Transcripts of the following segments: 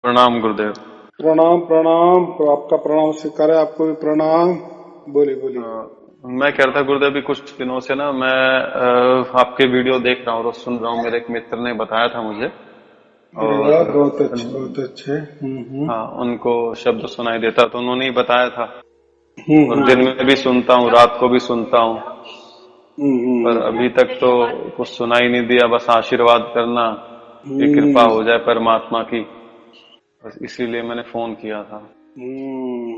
प्रणाम गुरुदेव। प्रणाम प्रणाम। आपका प्रणाम स्वीकार है, आपको भी प्रणाम। बोलिए अ, बोलिए। मैं कह रहा था गुरुदेव, भी कुछ दिनों से ना मैं आपके वीडियो देख रहा हूँ और सुन रहा हूँ। मेरे एक मित्र ने बताया था मुझे। अरे और वाह, बहुत अच्छे बहुत अच्छे। हाँ, उनको शब्द सुनाई देता तो उन्होंने ही बताया था। और दिन हम्म में भी सुनता हूँ, रात को भी सुनता हूँ, पर हम्म अभी तक तो कुछ सुनाई नहीं दिया। बस आशीर्वाद करना कि कृपा हम्म हो जाए परमात्मा की, बस इसीलिए मैंने फोन किया था। हम्म।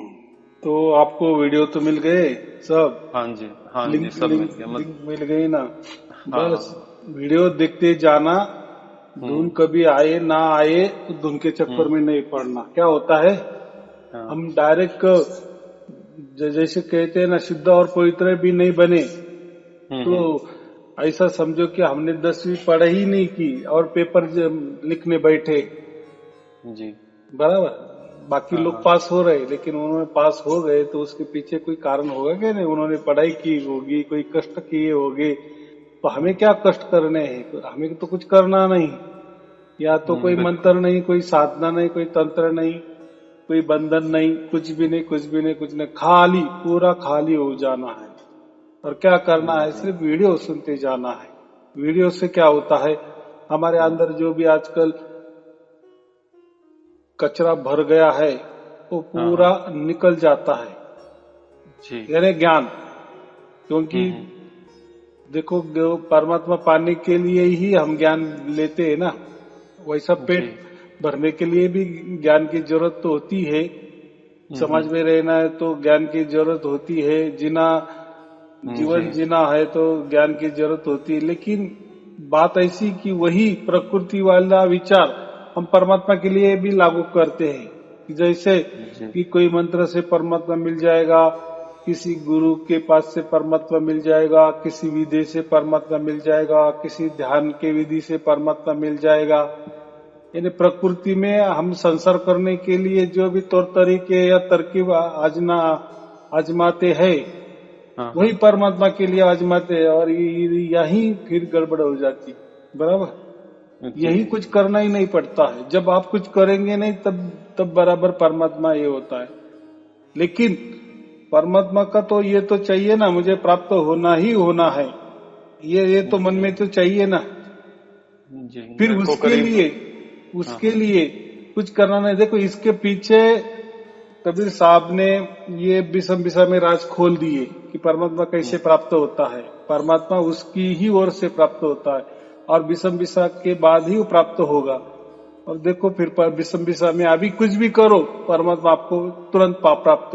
तो आपको वीडियो तो मिल गए सब? हाँ जी, हाँ जी, लिंक सब लिंक मिल गया लिंक मिल गई ना? बस हाँ। वीडियो देखते जाना। धुन हम्म कभी आए ना आए तो धुन के चक्कर हम्म में नहीं पड़ना। क्या होता है, हाँ। हम डायरेक्ट जैसे कहते हैं ना, शुद्ध और पवित्र भी नहीं बने तो हम्म। ऐसा समझो कि हमने 10वीं पढ़ाई ही नहीं की और पेपर लिखने बैठे। जी। बराबर, बाकी हाँ लोग हाँ। पास हो रहे लेकिन उन्होंने पास हो गए तो उसके पीछे कोई कारण होगा क्या? नहीं, उन्होंने पढ़ाई की होगी, कोई कष्ट किए होंगे। तो हमें क्या कष्ट करने हैं? हमें तो कुछ करना नहीं। या तो कोई मंत्र बिल्कुल। नहीं, कोई साधना नहीं, कोई तंत्र नहीं, कोई बंधन नहीं, कुछ भी नहीं, कुछ भी नहीं, कुछ नहीं। खाली, पूरा खाली हो जाना है। और क्या करना है? जी। सिर्फ वीडियो सुनते जाना है। वीडियो से क्या होता है, हमारे हम्म, अंदर जो भी आजकल कचरा भर गया है वो हाँ पूरा हाँ। निकल जाता है। जी। यानी ज्ञान। क्योंकि हम्म। देखो, परमात्मा पाने के लिए ही हम ज्ञान लेते हैं ना। वैसा जी। पेट भरने के लिए भी ज्ञान की जरूरत तो होती है। समाज में रहना है तो ज्ञान की जरूरत होती है। जीना, जी। जीवन जीना है तो ज्ञान की जरूरत होती है। लेकिन बात ऐसी कि वही प्रकृति वाला विचार हम परमात्मा के लिए भी लागू करते हैं। कि जैसे जी। कि कोई मंत्र से परमात्मा मिल जाएगा, किसी गुरु के पास से परमात्मा मिल जाएगा, किसी विधि से परमात्मा मिल जाएगा, किसी ध्यान के विधि से परमात्मा मिल जाएगा। यानी प्रकृति में हम संसार करने के लिए जो भी तौर तरीके या तरकीब आजमाते हैं, हाँ वही हाँ। परमात्मा के लिए आजमाते हैं। और यही फिर गड़बड़ हो जाती। बराबर, जी। यही कुछ करना ही नहीं पड़ता है। जब आप कुछ करेंगे नहीं तब तब बराबर परमात्मा ये होता है। लेकिन परमात्मा का तो ये तो चाहिए ना, मुझे प्राप्त होना ही होना है। ये तो मन जी। में तो चाहिए ना। जी, फिर मेरे को उसके करीब। लिए हाँ उसके हाँ। लिए कुछ करना नहीं। देखो, इसके पीछे कबीर साहब ने ये विषम विषम में राज खोल दिए कि परमात्मा कैसे प्राप्त होता है। परमात्मा उसकी ही ओर से प्राप्त होता है और विषम विषम के बाद ही वो प्राप्त होगा। और देखो, फिर विषम विषम में अभी कुछ भी करो, परमात्मा आपको तुरंत प्राप्त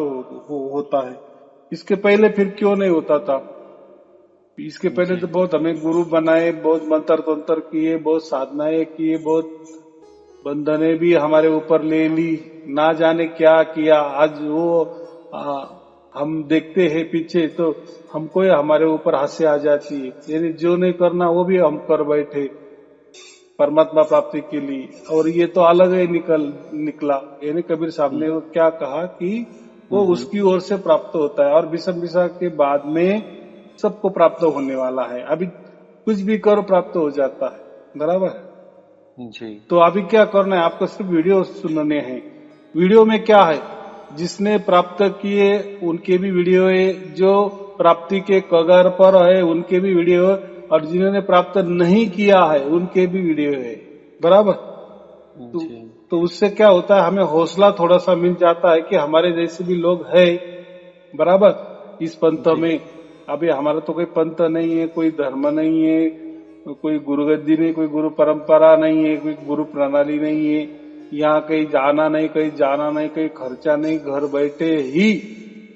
होता है। इसके पहले फिर क्यों नहीं होता था? इसके पहले जी। तो बहुत हमें गुरु बनाए, बहुत मंत्र तंत्र किए, बहुत साधनाएं किए, बहुत बंधने भी हमारे ऊपर ले ली। ना जाने क्या किया। आज वो आ, हम देखते हैं पीछे तो हमको या हमारे ऊपर हंसी आ जाती है। यानी जो नहीं करना वो भी हम कर बैठे परमात्मा प्राप्ति के लिए। और ये तो अलग ही निकला। यानी कबीर साहब ने वो क्या कहा कि वो उसकी ओर से प्राप्त होता है और विषम विषम के बाद में सबको प्राप्त होने वाला है। अभी कुछ भी करो प्राप्त हो जाता है। बराबर। जी। तो अभी क्या करना है, आपको सिर्फ वीडियो सुनने हैं। वीडियो में क्या है, जिसने प्राप्त किए उनके भी वीडियो है, जो प्राप्ति के कगार पर है उनके भी वीडियो है, और जिन्होंने प्राप्त नहीं किया है उनके भी वीडियो है। बराबर। तो, जी। तो उससे क्या होता है, हमें हौसला थोड़ा सा मिल जाता है कि हमारे जैसे भी लोग हैं। बराबर, इस पंथ जी। में। अभी हमारा तो कोई पंथ नहीं है, कोई धर्म नहीं है, कोई गुरु गद्दी नहीं, कोई गुरु परंपरा नहीं है, कोई गुरु प्रणाली नहीं है। यहाँ कहीं जाना नहीं, कहीं जाना नहीं, कहीं खर्चा नहीं। घर बैठे ही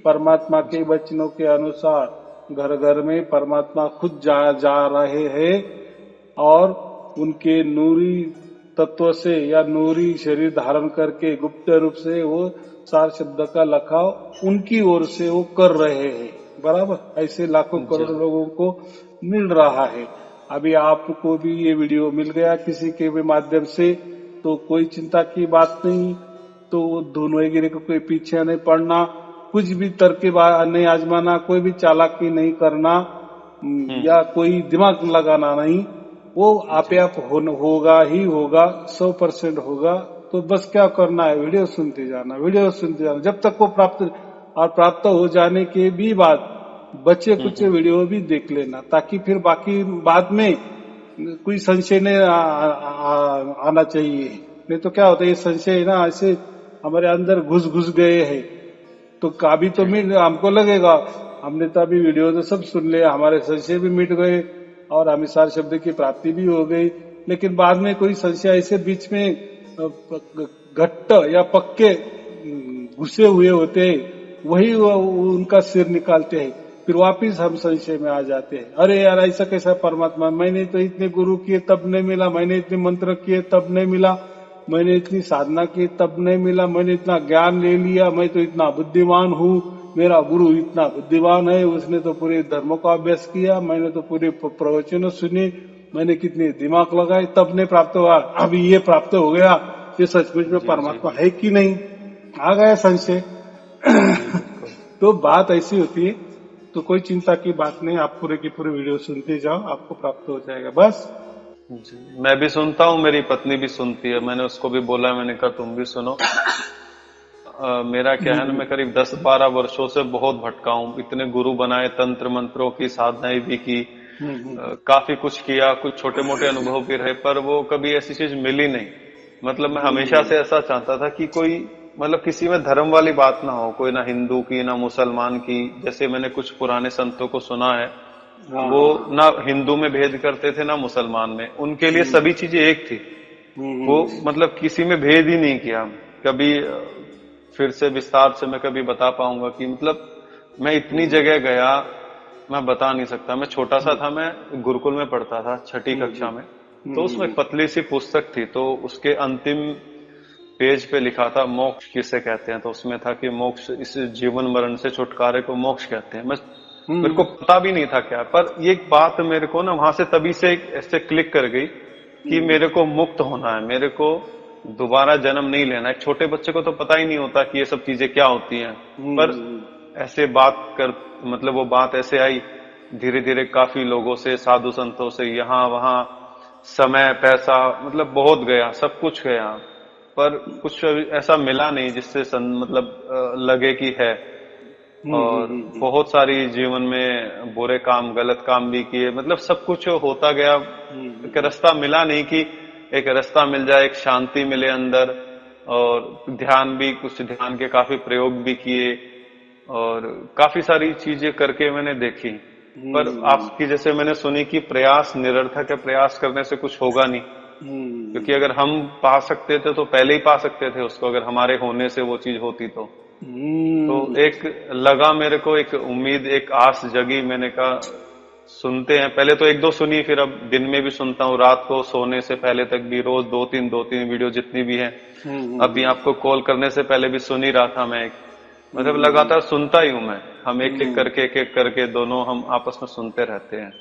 परमात्मा के वचनों के अनुसार घर घर में परमात्मा खुद जा रहे हैं। और उनके नूरी तत्व से या नूरी शरीर धारण करके गुप्त रूप से वो सार शब्द का लखाव उनकी ओर से वो कर रहे हैं। बराबर, ऐसे लाखों जी। करोड़ लोगों को मिल रहा है। अभी आपको भी ये वीडियो मिल गया किसी के भी माध्यम से, तो कोई चिंता की बात नहीं। तो धुन वगैरह को कोई पीछे नहीं पड़ना, कुछ भी तरकीब नहीं आजमाना, कोई भी चालाकी नहीं करना, या कोई दिमाग लगाना नहीं। वो आपे जी। आप होगा ही होगा, 100% होगा। तो बस क्या करना है, वीडियो सुनते जाना, वीडियो सुनते जाना, जब तक वो प्राप्त हो जाने के भी बाद बच्चे कुछ वीडियो भी देख लेना, ताकि फिर बाकी बाद में कोई संशय नहीं आना चाहिए। नहीं तो क्या होता है, ये संशय ना ऐसे हमारे अंदर घुस घुस गए हैं, तो काभी तो हमको लगेगा हमने तो अभी वीडियो तो सब सुन लिया, हमारे संशय भी मिट गए और हमें सार शब्द की प्राप्ति भी हो गई। लेकिन बाद में कोई संशय ऐसे बीच में घट्ट या पक्के घुसे हुए होते हैं, वही उनका सिर निकालते हैं, फिर वापिस हम संशय में आ जाते हैं। अरे यार ऐसा कैसा परमात्मा, मैंने तो इतने गुरु किए तब नहीं मिला, मैंने इतने मंत्र किए तब नहीं मिला, मैंने इतनी साधना की तब नहीं मिला, मैंने इतना ज्ञान ले लिया, मैं तो इतना बुद्धिमान हूँ, मेरा गुरु इतना बुद्धिमान है, उसने तो पूरे धर्मों का अभ्यास किया, मैंने तो पूरे प्रवचनों सुने, मैंने कितने दिमाग लगाए तब नहीं प्राप्त हुआ, अभी ये प्राप्त हो गया, ये सचमुच में परमात्मा है कि नहीं, आ गया संशय। तो बात ऐसी होती है, तो कोई चिंता की बात नहीं, आप पूरे की पूरे वीडियो सुनते जाओ, आपको प्राप्त हो जाएगा बस। जी, मैं भी सुनता हूँ, मेरी पत्नी भी सुनती है, मैंने उसको भी बोला, मैंने कहा तुम भी सुनो। मेरा क्या है ना, मैं करीब 10-12 वर्षों से बहुत भटका हूँ, इतने गुरु बनाए, तंत्र मंत्रों की साधनाएं भी की, काफी कुछ किया, कुछ छोटे मोटे अनुभव भी रहे, पर वो कभी ऐसी चीज मिली नहीं। मतलब मैं हमेशा से ऐसा चाहता था कि कोई मतलब किसी में धर्म वाली बात ना हो, कोई ना हिंदू की ना मुसलमान की। जैसे मैंने कुछ पुराने संतों को सुना है, वो ना हिंदू में भेद करते थे ना मुसलमान में, उनके लिए सभी चीजें एक थी। वो मतलब किसी में भेद ही नहीं किया कभी। फिर से विस्तार से मैं कभी बता पाऊंगा कि मतलब मैं इतनी जगह गया, मैं बता नहीं सकता। मैं छोटा सा था, मैं गुरुकुल में पढ़ता था 6ठी कक्षा में, तो उसमें एक पतली सी पुस्तक थी, तो उसके अंतिम पेज पे लिखा था मोक्ष किसे कहते हैं, तो उसमें था कि मोक्ष इस जीवन मरण से छुटकारे को मोक्ष कहते हैं। मेरे को पता भी नहीं था क्या, पर ये बात मेरे को ना वहां से तभी से ऐसे क्लिक कर गई कि मेरे को मुक्त होना है, मेरे को दोबारा जन्म नहीं लेना है। छोटे बच्चे को तो पता ही नहीं होता कि ये सब चीजें क्या होती हैं, पर ऐसे बात कर मतलब वो बात ऐसे आई, धीरे धीरे काफी लोगों से, साधु संतों से, यहाँ वहां समय पैसा मतलब बहुत गया, सब कुछ गया, पर कुछ ऐसा मिला नहीं जिससे मतलब लगे कि है। और बहुत सारी जीवन में बुरे काम, गलत काम भी किए, मतलब सब कुछ होता गया, एक रास्ता मिला नहीं कि एक रास्ता मिल जाए, एक शांति मिले अंदर। और ध्यान भी, कुछ ध्यान के काफी प्रयोग भी किए और काफी सारी चीजें करके मैंने देखी, पर आपकी जैसे मैंने सुनी कि प्रयास निरर्थक है, प्रयास करने से कुछ होगा नहीं। क्योंकि अगर हम पा सकते थे तो पहले ही पा सकते थे उसको, अगर हमारे होने से वो चीज होती तो एक लगा मेरे को, एक उम्मीद, एक आस जगी। मैंने कहा सुनते हैं, पहले तो 1-2 सुनी, फिर अब दिन में भी सुनता हूँ, रात को सोने से पहले तक भी रोज 2-3 वीडियो जितनी भी हैं। अभी आपको कॉल करने से पहले भी सुन ही रहा था मैं, मतलब लगातार सुनता ही हूँ मैं। हम एक एक करके दोनों हम आपस में सुनते रहते हैं।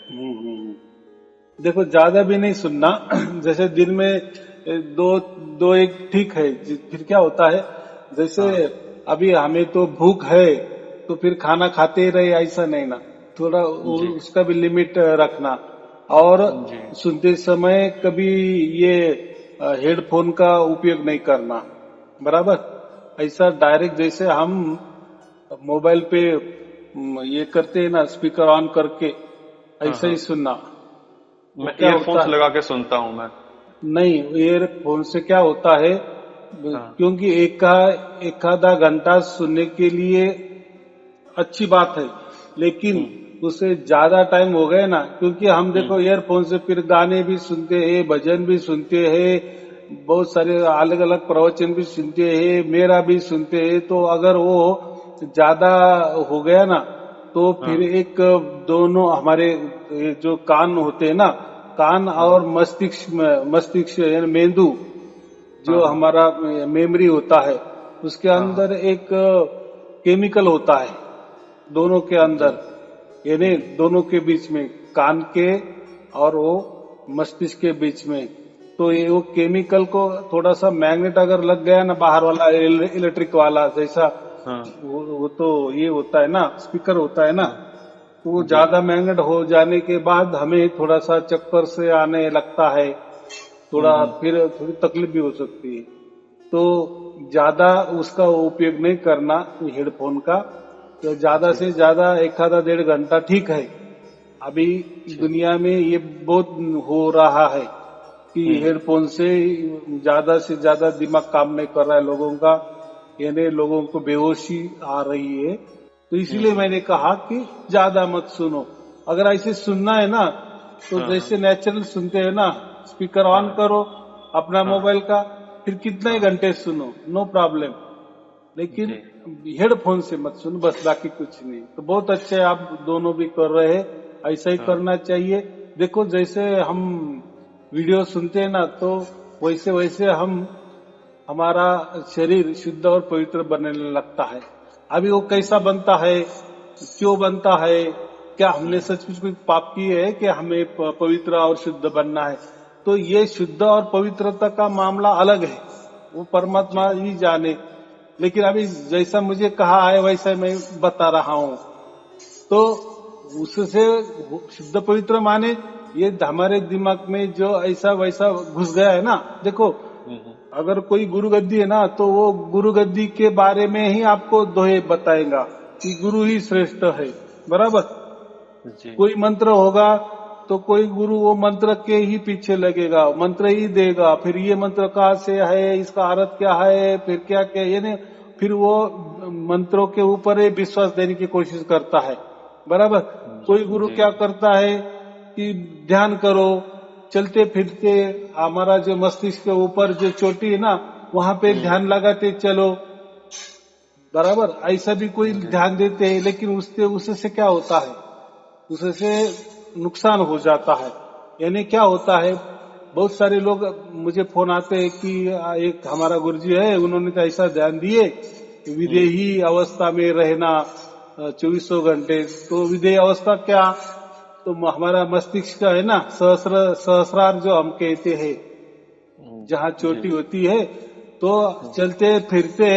देखो ज्यादा भी नहीं सुनना, जैसे दिन में दो एक ठीक है। फिर क्या होता है, जैसे अभी हमें तो भूख है तो फिर खाना खाते ही रहे, ऐसा नहीं ना, थोड़ा उसका भी लिमिट रखना। और सुनते समय कभी ये हेडफोन का उपयोग नहीं करना, बराबर। ऐसा डायरेक्ट जैसे हम मोबाइल पे ये करते हैं ना, स्पीकर ऑन करके, ऐसा ही सुनना। मैं ईयरफोन्स लगा के सुनता हूँ मैं। नहीं, ईयरफोन से क्या होता है, क्योंकि एक आधा घंटा सुनने के लिए अच्छी बात है, लेकिन उससे ज्यादा टाइम हो गया ना, क्योंकि हम देखो ईयरफोन से फिर गाने भी सुनते हैं, भजन भी सुनते हैं, बहुत सारे अलग अलग प्रवचन भी सुनते हैं, मेरा भी सुनते हैं। तो अगर वो ज्यादा हो गया ना, तो फिर एक दोनों हमारे जो कान होते हैं ना, कान और मस्तिष्क यानी मेंदु, जो हमारा मेमोरी होता है, उसके अंदर एक केमिकल होता है, दोनों के अंदर, यानी दोनों के बीच में, कान के और वो मस्तिष्क के बीच में। तो ये वो केमिकल को थोड़ा सा मैग्नेट अगर लग गया ना, बाहर वाला इलेक्ट्रिक वाला जैसा, वो तो ये होता है ना, स्पीकर होता है ना, तो वो ज्यादा मैग्नेट हो जाने के बाद हमें थोड़ा सा चक्कर से आने लगता है, थोड़ा फिर थोड़ी तकलीफ भी हो सकती है। तो ज्यादा उसका उपयोग नहीं करना हेडफोन का। तो ज्यादा से ज्यादा 1-1.5 घंटा ठीक है। अभी दुनिया में ये बहुत हो रहा है कि हेडफोन से ज्यादा दिमाग काम नहीं कर रहा है लोगों का, यानी लोगों को बेहोशी आ रही है। तो इसीलिए मैंने कहा कि ज्यादा मत सुनो। अगर ऐसे सुनना है ना तो जैसे नेचुरल सुनते हैं ना, स्पीकर ऑन करो अपना मोबाइल का, फिर कितना ही घंटे सुनो, नो प्रॉब्लम। लेकिन हेडफोन से मत सुनो, बस, बाकी कुछ नहीं। तो बहुत अच्छे आप दोनों भी कर रहे हैं, ऐसा ही करना चाहिए। देखो जैसे हम वीडियो सुनते हैं ना, तो वैसे वैसे हमारा शरीर शुद्ध और पवित्र बनने लगता है। अभी वो कैसा बनता है, क्यों बनता है, क्या हमने सचमुच कोई पाप किए है कि हमें पवित्र और शुद्ध बनना है? तो ये शुद्ध और पवित्रता का मामला अलग है, वो परमात्मा ही जाने। लेकिन अभी जैसा मुझे कहा है वैसा मैं बता रहा हूँ। तो उससे शुद्ध पवित्र माने ये हमारे दिमाग में जो ऐसा वैसा घुस गया है ना। देखो अगर कोई गुरु गद्दी है ना, तो वो गुरु गद्दी के बारे में ही आपको दोहे बताएगा कि गुरु ही श्रेष्ठ है, बराबर। कोई मंत्र होगा तो कोई गुरु वो मंत्र के ही पीछे लगेगा, मंत्र ही देगा, फिर ये मंत्र कहाँ से है, इसका अर्थ क्या है, फिर क्या क्या, यानी फिर वो मंत्रों के ऊपर ही विश्वास देने की कोशिश करता है, बराबर। कोई गुरु क्या करता है कि ध्यान करो, चलते फिरते हमारा जो मस्तिष्क के ऊपर जो चोटी है ना, वहां पे ध्यान लगाते चलो, बराबर। ऐसा भी कोई ध्यान देते हैं, लेकिन उससे क्या होता है, उससे नुकसान हो जाता है। यानी क्या होता है, बहुत सारे लोग मुझे फोन आते हैं कि एक हमारा गुरुजी है, उन्होंने तो ऐसा ध्यान दिए विदेही अवस्था में रहना 2400 घंटे। तो विदेही अवस्था क्या, तो हमारा मस्तिष्क है ना, सहस्रार जो हम कहते हैं, जहाँ चोटी होती है, तो चलते फिरते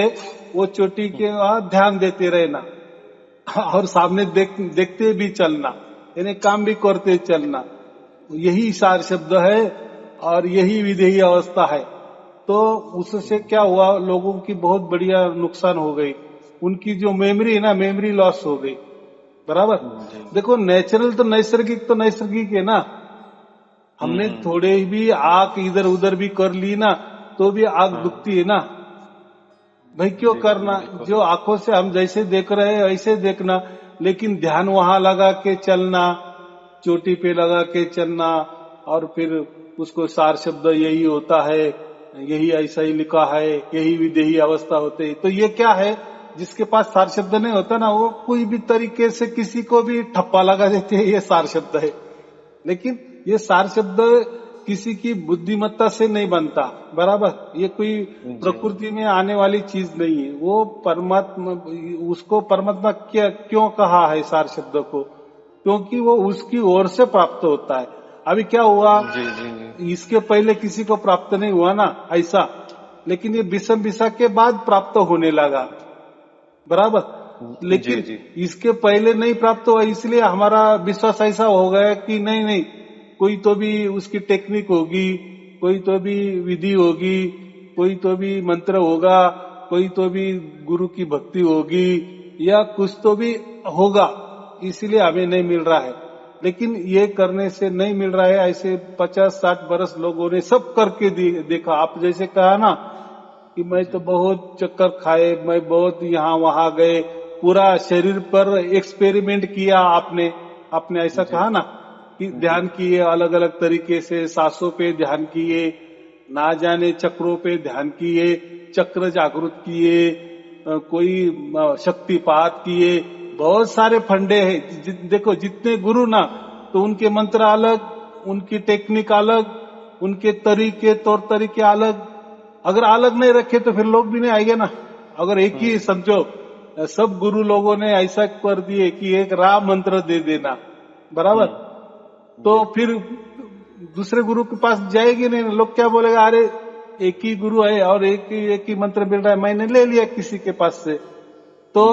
वो चोटी के वहां ध्यान देते रहना और सामने देखते भी चलना, यानी काम भी करते चलना, यही सार शब्द है और यही विधेयी अवस्था है। तो उससे क्या हुआ, लोगों की बहुत बढ़िया नुकसान हो गई, उनकी जो मेमोरी है ना, मेमोरी लॉस हो गई, बराबर। देखो नेचुरल तो नैसर्गिक है ना। हमने थोड़े भी आंख इधर उधर भी कर ली ना, तो भी आंख दुखती है ना भाई, क्यों करना। जो आंखों से हम जैसे देख रहे हैं ऐसे देखना, लेकिन ध्यान वहां लगा के चलना, चोटी पे लगा के चलना, और फिर उसको सार शब्द यही होता है, यही ऐसा ही लिखा है, यही विदेही अवस्था होते है। तो ये क्या है, जिसके पास सार शब्द नहीं होता ना, वो कोई भी तरीके से किसी को भी ठप्पा लगा देते हैं, ये सार शब्द है। लेकिन ये सार शब्द किसी की बुद्धिमत्ता से नहीं बनता, बराबर। ये कोई प्रकृति में आने वाली चीज नहीं है। वो परमात्मा, उसको परमात्मा क्यों कहा है सार शब्द को, क्योंकि वो उसकी ओर से प्राप्त होता है। अभी क्या हुआ, इसके पहले किसी को प्राप्त नहीं हुआ ना ऐसा, लेकिन ये विषम विषा के बाद प्राप्त होने लगा, बराबर। लेकिन इसके पहले नहीं प्राप्त हुआ, इसलिए हमारा विश्वास ऐसा हो गया कि नहीं, कोई तो भी उसकी टेक्निक होगी, कोई तो भी विधि होगी, कोई तो भी मंत्र होगा, कोई तो भी गुरु की भक्ति होगी, या कुछ तो भी होगा, इसीलिए हमें नहीं मिल रहा है। लेकिन ये करने से नहीं मिल रहा है। ऐसे 50-60 बरस लोगों ने सब करके देखा। आप जैसे कहा ना कि मैं तो बहुत चक्कर खाए, मैं बहुत यहाँ वहां गए, पूरा शरीर पर एक्सपेरिमेंट किया आपने ऐसा कहा ना कि ध्यान किए अलग अलग तरीके से, सांसों पे ध्यान किए, ना जाने चक्रों पे ध्यान किए, चक्र जागृत किए, कोई शक्तिपात किए, बहुत सारे फंडे हैं। देखो जितने गुरु ना, तो उनके मंत्र अलग, उनकी टेक्निक अलग, उनके तौर तरीके अलग। अगर अलग नहीं रखे तो फिर लोग भी नहीं आएंगे ना। अगर एक ही समझो, सब गुरु लोगों ने ऐसा कर दिए कि एक राम मंत्र दे देना, बराबर, तो फिर दूसरे गुरु के पास जाएगी नहीं। लोग क्या बोलेगा, अरे एक ही गुरु है और एक ही मंत्र मिल रहा है, मैंने ले लिया किसी के पास से। तो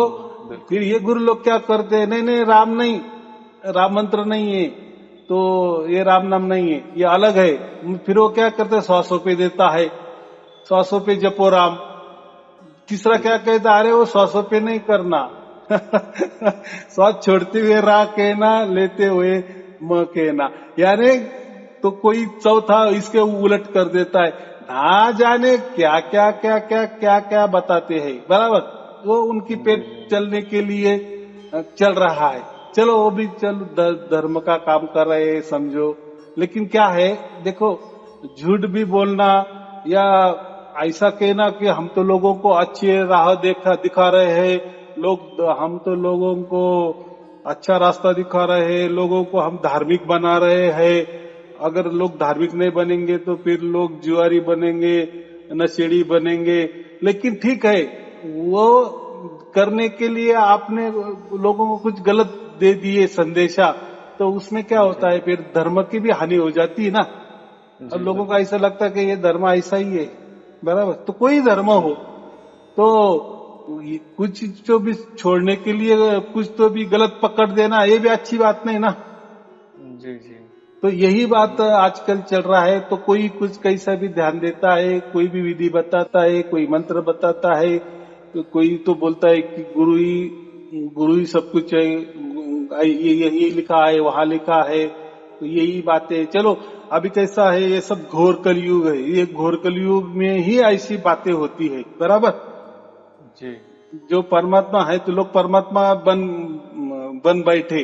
फिर ये गुरु लोग क्या करते हैं, नहीं राम मंत्र नहीं है, तो ये राम नाम नहीं है, ये अलग है। फिर वो क्या करते हैं, 100 पे देता है, श्वासों पे जपो राम। तीसरा क्या कहता, अरे वो श्वासों पे नहीं करना श्वास छोड़ते हुए रा कहना, लेते हुए म कहना। यानी तो कोई चौथा इसके उलट कर देता है, ना जाने क्या क्या क्या क्या क्या क्या बताते हैं। बराबर, वो उनकी पेट चलने के लिए चल रहा है। चलो वो भी चलो धर्म का काम कर रहे हैं समझो, लेकिन क्या है देखो, झूठ भी बोलना या ऐसा कहना कि हम तो लोगों को अच्छी राह दिखा रहे हैं, हम तो लोगों को अच्छा रास्ता दिखा रहे हैं, लोगों को हम धार्मिक बना रहे हैं। अगर लोग धार्मिक नहीं बनेंगे तो फिर लोग जुआरी बनेंगे, नशेड़ी बनेंगे। लेकिन ठीक है, वो करने के लिए आपने लोगों को कुछ गलत दे दिए संदेशा, तो उसमें क्या होता है, फिर धर्म की भी हानि हो जाती है ना। अब लोगों को ऐसा लगता है कि ये धर्म ऐसा ही है। बराबर, तो कोई धर्म हो तो कुछ तो भी छोड़ने के लिए कुछ तो भी गलत पकड़ देना, ये भी अच्छी बात नहीं ना। जी जी। तो यही बात आजकल चल रहा है। तो कोई कुछ कैसा भी ध्यान देता है, कोई भी विधि बताता है, कोई मंत्र बताता है, तो कोई तो बोलता है कि गुरु ही सब कुछ है, ये लिखा है वहां लिखा है। तो यही बातें, चलो अभी कैसा है, ये सब घोर कलयुग है, ये घोर कलयुग में ही ऐसी बातें होती है। बराबर जी। जो परमात्मा है तो लोग परमात्मा बन बैठे।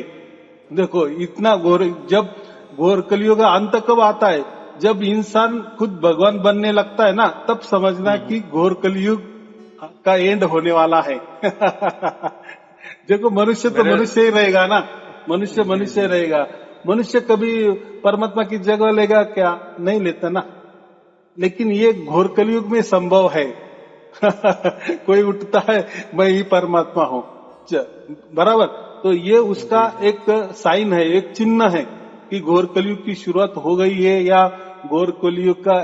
देखो इतना घोर, जब घोर कलयुग का अंत कब आता है, जब इंसान खुद भगवान बनने लगता है ना, तब समझना कि घोर कलयुग का एंड होने वाला है देखो मनुष्य तो मनुष्य ही रहेगा ना, मनुष्य मनुष्य रहेगा। मनुष्य कभी परमात्मा की जगह लेगा क्या, नहीं लेता ना। लेकिन ये घोर कलयुग में संभव है कोई उठता है मैं ही परमात्मा हूं, बराबर। तो ये उसका एक साइन है, एक चिन्ह है कि घोर कलयुग की शुरुआत हो गई है, या घोर कलयुग का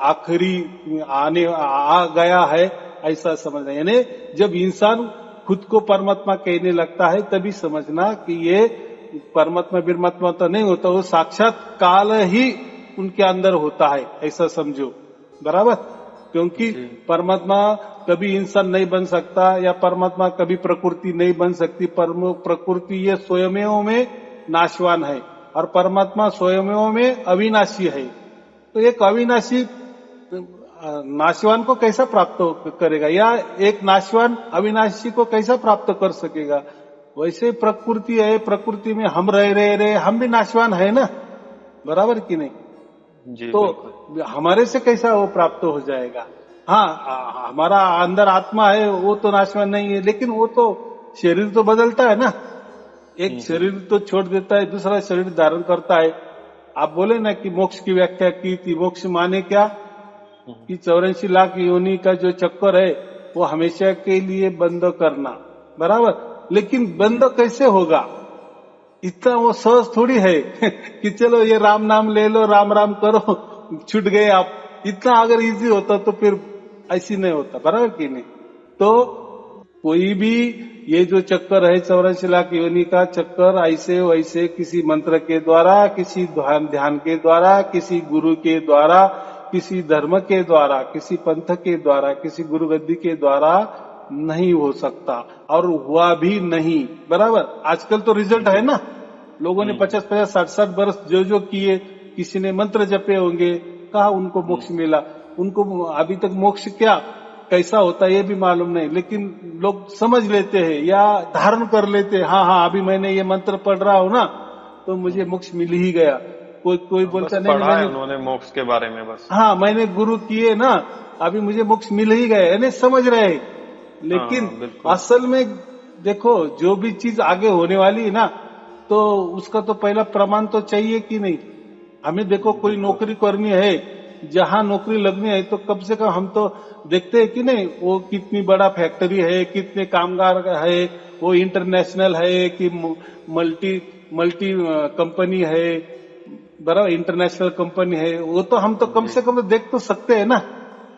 आखिरी आ गया है, ऐसा समझना। यानी जब इंसान खुद को परमात्मा कहने लगता है, तभी समझना कि ये परमात्मा बिरमात्मा तो नहीं होता, वो साक्षात काल ही उनके अंदर होता है, ऐसा समझो। बराबर, क्योंकि परमात्मा कभी इंसान नहीं बन सकता, या परमात्मा कभी प्रकृति नहीं बन सकती। प्रकृति ये स्वयमेव में नाशवान है, और परमात्मा स्वयमेव में अविनाशी है। तो एक अविनाशी नाशवान को कैसा प्राप्त करेगा, या एक नाशवान अविनाशी को कैसा प्राप्त कर सकेगा। वैसे प्रकृति है, प्रकृति में हम रहे हम भी नाशवान है ना, बराबर कि नहीं। जी, तो हमारे से कैसा वो प्राप्त हो जाएगा। हाँ, हमारा अंदर आत्मा है, वो तो नाशवान नहीं है, लेकिन वो तो शरीर तो बदलता है ना। एक शरीर तो छोड़ देता है, दूसरा शरीर धारण करता है। आप बोले ना कि मोक्ष की व्याख्या की थी, मोक्ष माने क्या कि 84 लाख योनि का जो चक्कर है वो हमेशा के लिए बंद करना। बराबर, लेकिन बंद कैसे होगा, इतना वो सहज थोड़ी है कि चलो ये राम नाम ले लो, राम राम करो, छूट गए आप। इतना अगर इजी होता तो फिर ऐसी नहीं होता। बराबर कि नहीं। तो कोई भी ये जो चक्कर है 84 लाख योनि का चक्कर, ऐसे वैसे किसी मंत्र के द्वारा, किसी ध्यान के द्वारा, किसी गुरु के द्वारा, किसी धर्म के द्वारा, किसी पंथ के द्वारा, किसी गुरु गद्दी के द्वारा नहीं हो सकता, और हुआ भी नहीं। बराबर, आजकल तो रिजल्ट है ना, लोगों ने 50-50, 60-60 वर्ष जो किए, किसी ने मंत्र जपे होंगे, कहा उनको मोक्ष मिला। उनको अभी तक मोक्ष क्या कैसा होता है ये भी मालूम नहीं, लेकिन लोग समझ लेते हैं या धारण कर लेते हैं। हाँ, अभी मैंने ये मंत्र पढ़ रहा हूं ना, तो मुझे मोक्ष मिल ही गया। कोई बोलता नहीं, पढ़ा है उन्होंने मोक्ष के बारे में बस। हाँ, मैंने गुरु किए ना, अभी मुझे मोक्ष मिल ही गया, यानी समझ रहे। लेकिन असल में देखो, जो भी चीज आगे होने वाली है ना, तो उसका तो पहला प्रमाण तो चाहिए कि नहीं। हमें देखो कोई नौकरी करनी है, जहां नौकरी लगनी है, तो कम से कम हम तो देखते हैं कि नहीं, वो कितनी बड़ा फैक्ट्री है, कितने कामगार है, वो इंटरनेशनल है कि मल्टी कंपनी है। बराबर, इंटरनेशनल कंपनी है, वो तो हम तो कम से कम देख तो सकते हैं ना,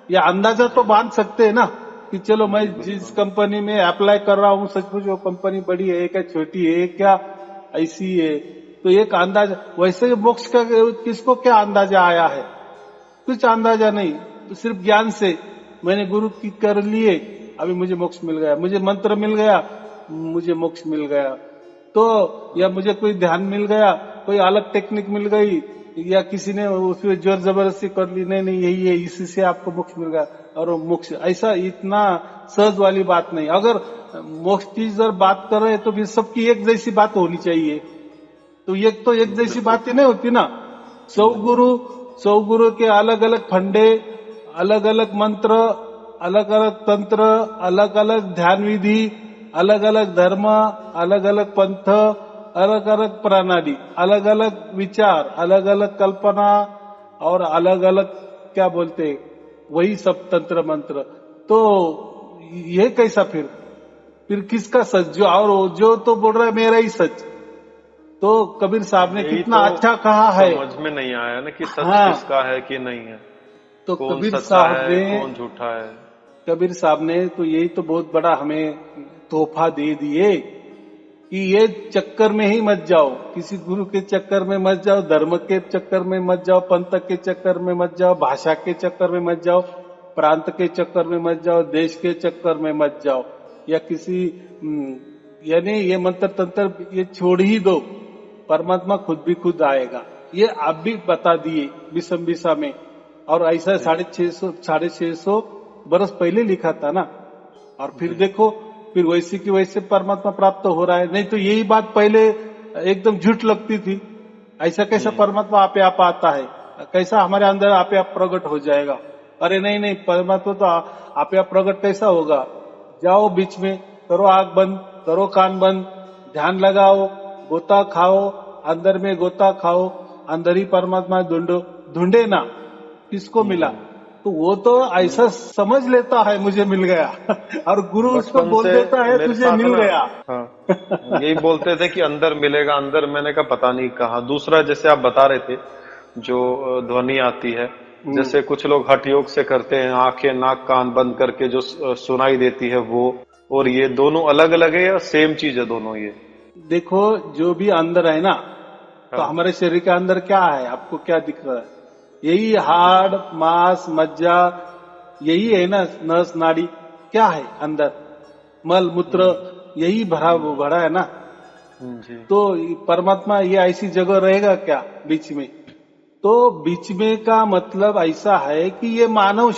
या अंदाजा तो बांध सकते हैं ना कि चलो मैं जिस कंपनी में अप्लाई कर रहा हूँ, सचमुच वो कंपनी बड़ी है क्या, छोटी है क्या, ऐसी है। तो एक अंदाजा। वैसे मोक्ष का किसको क्या अंदाजा आया है, कुछ अंदाजा नहीं। सिर्फ ज्ञान से मैंने गुरु की कर लिए, अभी मुझे मोक्ष मिल गया, मुझे मंत्र मिल गया, मुझे मोक्ष मिल गया। तो या मुझे कोई ध्यान मिल गया, कोई अलग टेक्निक मिल गई, या किसी ने उसमें जोर जबरदस्ती कर ली, नहीं नहीं यही है, इसी से आपको मोक्ष मिल गया। और वो मोक्ष ऐसा इतना सहज वाली बात नहीं। अगर मोक्ष की अगर बात कर रहे हैं तो फिर सबकी एक जैसी बात होनी चाहिए। तो एक जैसी बातें नहीं होती ना। सौ गुरु के अलग अलग फंडे, अलग अलग मंत्र, अलग अलग तंत्र, अलग अलग ध्यान विधि, अलग अलग धर्म, अलग अलग पंथ, अलग अलग प्रणाली, अलग अलग विचार, अलग अलग कल्पना, और अलग अलग क्या बोलते, वही सब तंत्र मंत्र। तो ये कैसा फिर किसका सच? जो और जो तो बोल रहा है मेरा ही सच। तो कबीर साहब ने कितना तो अच्छा कहा है। समझ में नहीं आया ना कि सच हाँ, किसका है कि नहीं है, तो कौन कबीर सच्चा साहब है ने कौन झूठा है। कबीर साहब ने तो यही तो बहुत बड़ा हमें तोहफा दे दिए कि ये चक्कर में ही मत जाओ, किसी गुरु के चक्कर में मत जाओ, धर्म के चक्कर में मत जाओ, पंथ के चक्कर में मत जाओ, भाषा के चक्कर में मत जाओ, प्रांत के चक्कर में मत जाओ, देश के चक्कर में मत जाओ, या किसी यानी ये मंत्र तंत्र ये छोड़ ही दो, परमात्मा खुद भी खुद आएगा। ये आप भी बता दिए विषम विषा में। और ऐसा 650 बरस पहले लिखा था ना। और फिर देखो, फिर वैसे की वैसे परमात्मा प्राप्त हो रहा है। नहीं तो यही बात पहले एकदम झूठ लगती थी। ऐसा कैसा परमात्मा आपे आप आता है, कैसा हमारे अंदर आपे आप प्रकट हो जाएगा? अरे नहीं नहीं, परमात्मा तो आपे आप प्रकट कैसा होगा? जाओ बीच में, करो आंख बंद, करो कान बंद, ध्यान लगाओ, गोता खाओ, अंदर में गोता खाओ, अंदर ही परमात्मा ढूंढे ना, किसको मिला? तो वो तो ऐसा समझ लेता है मुझे मिल गया और गुरु उसको बचपन बोल से देता है मेरे तुझे साथ मिल ना, गया। हाँ, यही बोलते थे कि अंदर मिलेगा अंदर। मैंने कहा पता नहीं कहाँ। दूसरा जैसे आप बता रहे थे, जो ध्वनि आती है, जैसे कुछ लोग हठ योग से करते हैं, आंखें नाक कान बंद करके जो सुनाई देती है वो, और ये दोनों अलग अलग है या सेम चीज है दोनों? ये देखो, जो भी अंदर है ना, तो हाँ, हमारे शरीर के अंदर क्या है, आपको क्या दिख रहा है? यही हाड़ मांस मज्जा, यही है ना, नस नाड़ी, क्या है अंदर? मल मूत्र, यही भरा है ना। जी, तो परमात्मा ये ऐसी जगह रहेगा क्या बीच में? तो बीच में का मतलब ऐसा है कि ये मानव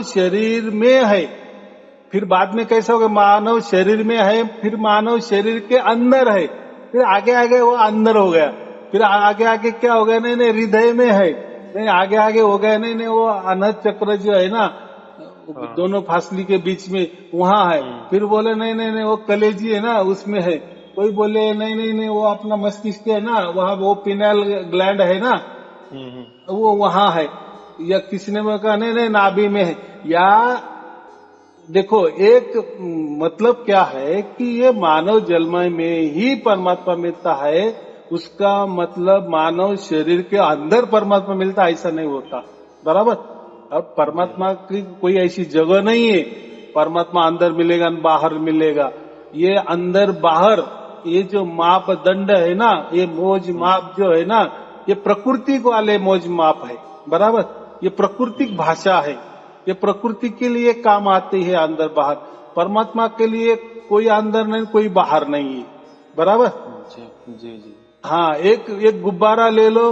शरीर में है। फिर बाद में कैसा होगा? मानव शरीर में है, फिर मानव शरीर के अंदर है, फिर आगे आगे वो अंदर हो गया, फिर आगे आगे क्या हो गया? नहीं नहीं, हृदय में है, नहीं आगे आगे हो गया, नहीं नहीं, वो अनहद चक्र जो है ना, दोनों फासली के बीच में वहां है। फिर बोले नहीं नहीं नहीं, वो कलेजी है ना, उसमें है। कोई बोले नहीं नहीं नहीं, वो अपना मस्तिष्क है ना, वहां वो पिनेल ग्लैंड है ना, वो वहां है। या किसी ने कहा नहीं नहीं, नाभि में है। या देखो, एक मतलब क्या है कि ये मानव जन्म में ही परमात्मा मिलता है, उसका मतलब मानव शरीर के अंदर परमात्मा मिलता है ऐसा नहीं होता, बराबर? अब परमात्मा की कोई ऐसी जगह नहीं है परमात्मा अंदर मिलेगा बाहर मिलेगा। ये अंदर बाहर, ये जो मापदंड है ना, ये मोज माप जो है ना, ये प्रकृति वाले मोज माप है, बराबर? ये प्राकृतिक भाषा है, ये प्रकृति के लिए काम आती है अंदर बाहर। परमात्मा के लिए कोई अंदर नहीं कोई बाहर नहीं है, बराबर? जी, जी, जी। हाँ, एक गुब्बारा ले लो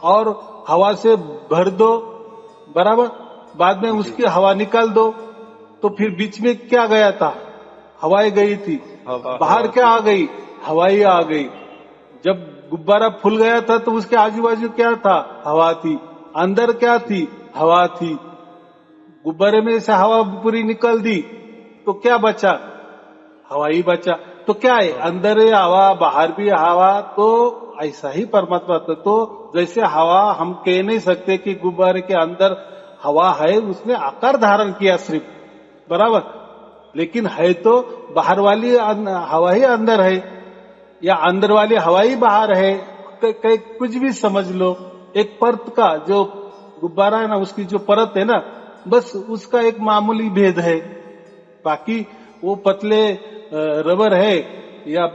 और हवा से भर दो, बराबर? बाद में उसकी हवा निकाल दो, तो फिर बीच में क्या गया था? हवाएं गई थी। बाहर क्या आ गई? हवाई आ गई। जब गुब्बारा फूल गया था तो उसके आजू बाजू क्या था? हवा थी। अंदर क्या थी? हवा थी। गुब्बारे में से हवा पूरी निकल दी तो क्या बचा? हवा ही बचा। तो क्या है? अंदर है हवा, बाहर भी हवा। तो ऐसा ही परमात्मा था। तो जैसे हवा, हम कह नहीं सकते कि गुब्बारे के अंदर हवा है, उसने आकार धारण किया सिर्फ, बराबर? लेकिन है तो बाहर वाली हवा ही अंदर है, या अंदर वाली हवा ही बाहर है। कुछ भी समझ लो। एक परत का जो गुब्बारा है ना, उसकी जो परत है ना, बस उसका एक मामूली भेद है। बाकी वो पतले रबर है, या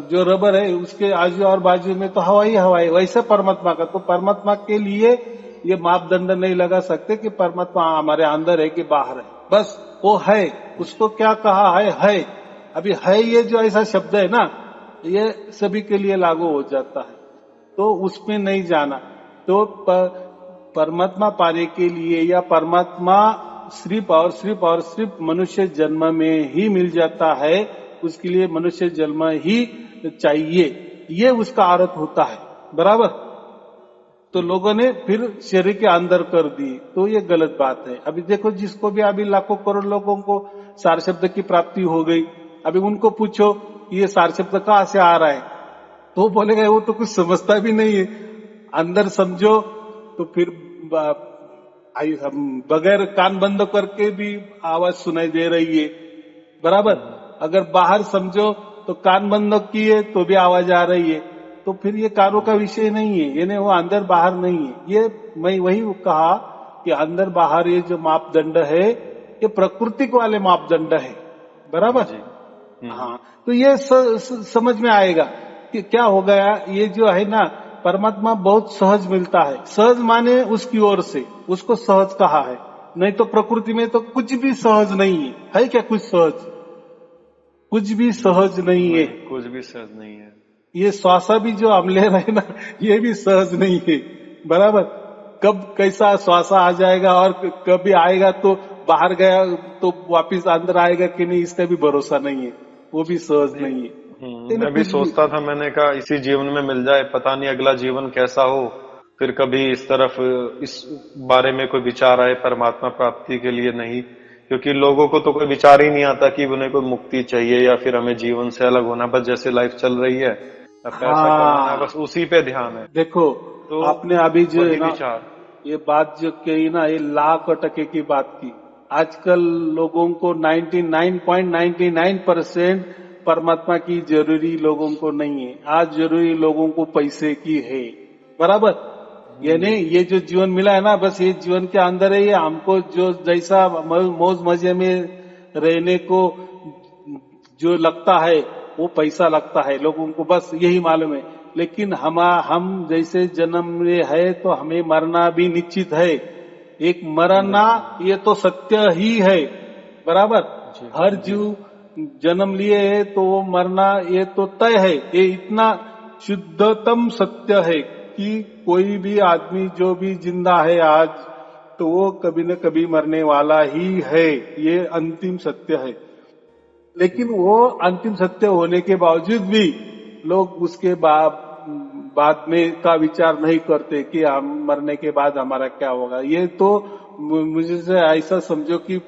जो रबर है उसके आजू और बाजू में तो हवा ही हवा है। वैसे परमात्मा का, तो परमात्मा के लिए ये मापदंड नहीं लगा सकते कि परमात्मा हमारे अंदर है कि बाहर है। बस वो है, उसको क्या कहा है। अभी है ये जो ऐसा शब्द है ना, ये सभी के लिए लागू हो जाता है, तो उसमें नहीं जाना। तो परमात्मा पाने के लिए या परमात्मा सिर्फ मनुष्य जन्म में ही मिल जाता है, उसके लिए मनुष्य जन्म ही चाहिए, ये उसका अर्थ होता है। बराबर। तो लोगों ने फिर शरीर के अंदर कर दी, तो ये गलत बात है। अभी देखो, जिसको भी अभी लाखों करोड़ लोगों को सार शब्द की प्राप्ति हो गई, अभी उनको पूछो ये सार शब्द कहाँ से आ रहा है, तो बोलेगा वो तो कुछ समझता भी नहीं है। अंदर समझो तो फिर हम बगैर कान बंद करके भी आवाज सुनाई दे रही है। बराबर। अगर बाहर समझो तो कान बंद किए तो भी आवाज आ रही है, तो फिर ये कानों का विषय नहीं है, यानी वो अंदर बाहर नहीं है। ये मैं वही कहा कि अंदर बाहर ये जो मापदंड है ये प्राकृतिक वाले मापदंड है। बराबर। हाँ, तो ये समझ में आएगा कि क्या हो गया। ये जो है ना, परमात्मा बहुत सहज मिलता है। सहज माने उसकी ओर से, उसको सहज कहा है। नहीं तो प्रकृति में तो कुछ भी सहज नहीं है क्या? कुछ सहज, कुछ भी सहज नहीं है, कुछ भी सहज नहीं है। ये श्वास भी जो हम ले रहे हैं ना, ये भी सहज नहीं है। बराबर। कब कैसा श्वास आ जाएगा और कभी आएगा तो बाहर गया तो वापिस अंदर आएगा कि नहीं, इसका भी भरोसा नहीं है, वो भी सहज नहीं है। मैं भी सोचता था, मैंने कहा इसी जीवन में मिल जाए, पता नहीं अगला जीवन कैसा हो, फिर कभी इस तरफ इस बारे में कोई विचार आए परमात्मा प्राप्ति के लिए नहीं। क्योंकि लोगों को तो कोई विचार ही नहीं आता कि उन्हें कोई मुक्ति चाहिए या फिर हमें जीवन से अलग होना, बस जैसे लाइफ चल रही है पैसा कमाना, बस उसी पे ध्यान है। देखो, तो आपने अभी जो है ना विचार, ये बात जो कही ना, ये लाख टके की बात की। आजकल लोगों को 99.99% परमात्मा की जरूरी लोगों को नहीं है। आज जरूरी लोगों को पैसे की है। बराबर। यानी ये जो जीवन मिला है ना, बस ये जीवन के अंदर है, ये हमको जो जैसा मौज मजे में रहने को जो लगता है वो पैसा लगता है लोगों को, बस यही मालूम है। लेकिन हम जैसे जन्म में है तो हमें मरना भी निश्चित है। एक मरना ये तो सत्य ही है। बराबर। हर जीव जन्म लिए है तो वो मरना ये तो तय है। ये इतना शुद्धतम सत्य है कि कोई भी आदमी जो भी जिंदा है आज, तो वो कभी न कभी मरने वाला ही है। ये अंतिम सत्य है। लेकिन वो अंतिम सत्य होने के बावजूद भी लोग उसके बाद में का विचार नहीं करते कि हम मरने के बाद हमारा क्या होगा। ये तो मुझे से ऐसा समझो कि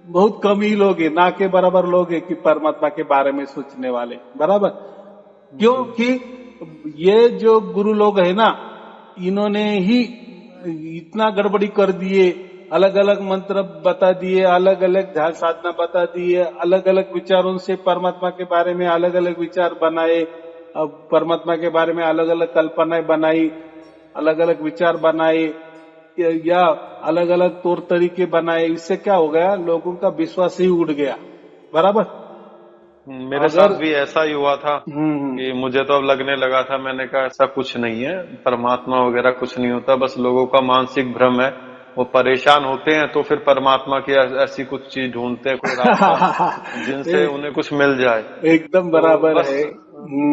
बहुत कम ही लोग हैं, ना के बराबर लोग हैं कि परमात्मा के बारे में सोचने वाले। बराबर। क्योंकि ये जो गुरु लोग है ना, इन्होंने ही इतना गड़बड़ी कर दिए, अलग अलग मंत्र बता दिए, अलग अलग ध्यान साधना बता दिए, अलग अलग विचारों से परमात्मा के बारे में अलग अलग विचार बनाए, अब परमात्मा के बारे में अलग अलग कल्पनाएं बनाई, अलग अलग विचार बनाए या अलग अलग तौर तरीके बनाए। इससे क्या हो गया, लोगों का विश्वास ही उड़ गया। बराबर। मेरे साथ भी ऐसा ही हुआ था कि मुझे तो अब लगने लगा था, मैंने कहा ऐसा कुछ नहीं है, परमात्मा वगैरह कुछ नहीं होता, बस लोगों का मानसिक भ्रम है। वो परेशान होते हैं तो फिर परमात्मा की ऐसी कुछ चीज ढूंढते हैं, कोई रास्ता जिनसे उन्हें कुछ मिल जाए। एकदम बराबर तो है।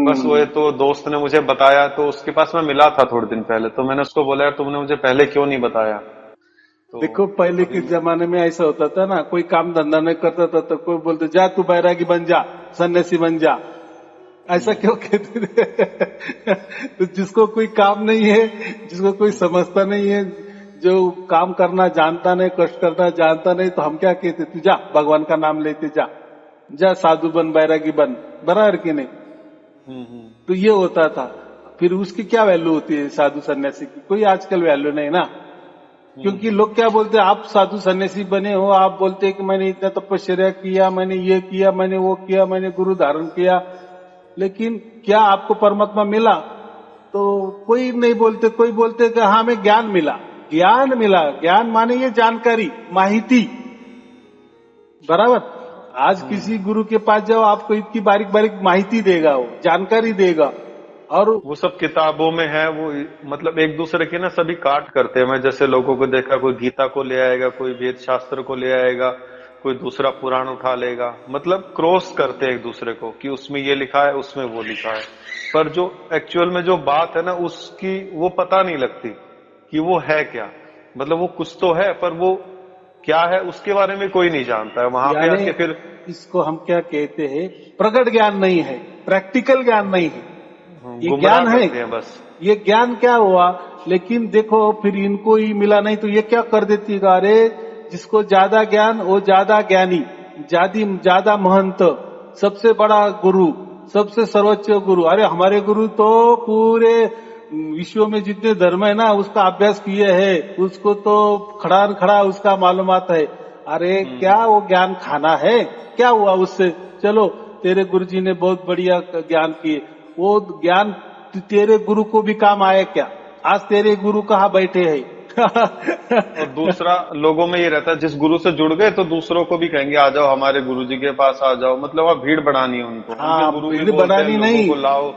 बस वो तो दोस्त ने मुझे बताया, तो उसके पास मैं मिला था थोड़े दिन पहले, तो मैंने उसको बोला यार तुमने मुझे पहले क्यों नहीं बताया। तो देखो, पहले के जमाने में ऐसा होता था ना, कोई काम धंधा नहीं करता था तो कोई बोलते जा तू बैरागी बन जा, सन्यासी बन जा। ऐसा क्यों कहते थे? तो जिसको कोई काम नहीं है, जिसको कोई समझता नहीं है, जो काम करना जानता नहीं, कष्ट करना जानता नहीं, तो हम क्या कहते, तू जा भगवान का नाम लेते जा, जा साधु बन, बैरागी बन। बराबर कि नहीं? तो ये होता था। फिर उसकी क्या वैल्यू होती है साधु सन्यासी की? कोई आजकल वैल्यू नहीं ना। क्योंकि लोग क्या बोलते हैं, आप साधु सन्यासी बने हो, आप बोलते हैं कि मैंने इतना तपस्या किया, मैंने ये किया, मैंने वो किया, मैंने गुरु धारण किया, लेकिन क्या आपको परमात्मा मिला? तो कोई नहीं बोलते। कोई बोलते कि हाँ हमें ज्ञान मिला। ज्ञान मिला, ज्ञान माने ये जानकारी, माहिती। बराबर। आज किसी गुरु के पास जाओ, आपको इतनी बारीक बारीक माहिती देगा, वो जानकारी देगा। और वो सब किताबों में है। वो मतलब एक दूसरे के ना सभी काट करते हैं। मैं जैसे लोगों को देखा, कोई गीता को ले आएगा, कोई वेद शास्त्र को ले आएगा, कोई दूसरा पुराण उठा लेगा, मतलब क्रॉस करते हैं एक दूसरे को कि उसमें ये लिखा है, उसमें वो लिखा है। पर जो एक्चुअल में जो बात है ना, उसकी वो पता नहीं लगती कि वो है क्या। मतलब वो कुछ तो है, पर वो क्या है उसके बारे में कोई नहीं जानता है। वहां पे यानी आके फिर इसको हम क्या कहते हैं, प्रकट ज्ञान नहीं है, प्रैक्टिकल ज्ञान नहीं है। ये गुमराह ज्ञान है, करते हैं बस। ये ज्ञान क्या हुआ। लेकिन देखो फिर इनको ही मिला नहीं तो ये क्या कर देती है, अरे जिसको ज्यादा ज्ञान वो ज्यादा ज्ञानी, ज्यादा महंत, सबसे बड़ा गुरु, सबसे सर्वोच्च गुरु। अरे हमारे गुरु तो पूरे विश्व में जितने धर्म है ना उसका अभ्यास किए हैं, उसको तो खड़ा न खड़ा उसका मालूमात है। अरे क्या वो ज्ञान खाना है, क्या हुआ उससे। चलो तेरे गुरुजी ने बहुत बढ़िया ज्ञान किए, वो ज्ञान तेरे गुरु को भी काम आया क्या। आज तेरे गुरु कहाँ बैठे हैं। और दूसरा लोगों में ये रहता है, जिस गुरु से जुड़ गए तो दूसरों को भी कहेंगे आ जाओ हमारे गुरुजी के पास आ जाओ। मतलब वहाँ भीड़ बढ़ानी है उनको। उनके हाँ गुरु भी भीड़ बोलते हैं बनानी लोगों नहीं। को लाओ,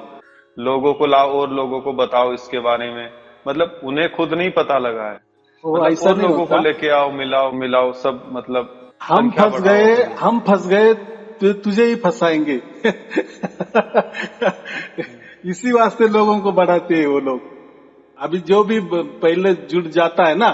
लोगों को लाओ और लोगों को बताओ इसके बारे में। मतलब उन्हें खुद नहीं पता लगा है। वो मतलब ऐसा और नहीं लोगों को होता। लेके आओ, मिलाओ मिलाओ सब, मतलब हम संख्या फंस बढ़ाओ गए, अपनी। हम फंस गए तो तुझे ही फंसाएंगे। इसी वास्ते लोगों को बढ़ाते हैं वो लोग। अभी जो भी पहले जुड़ जाता है ना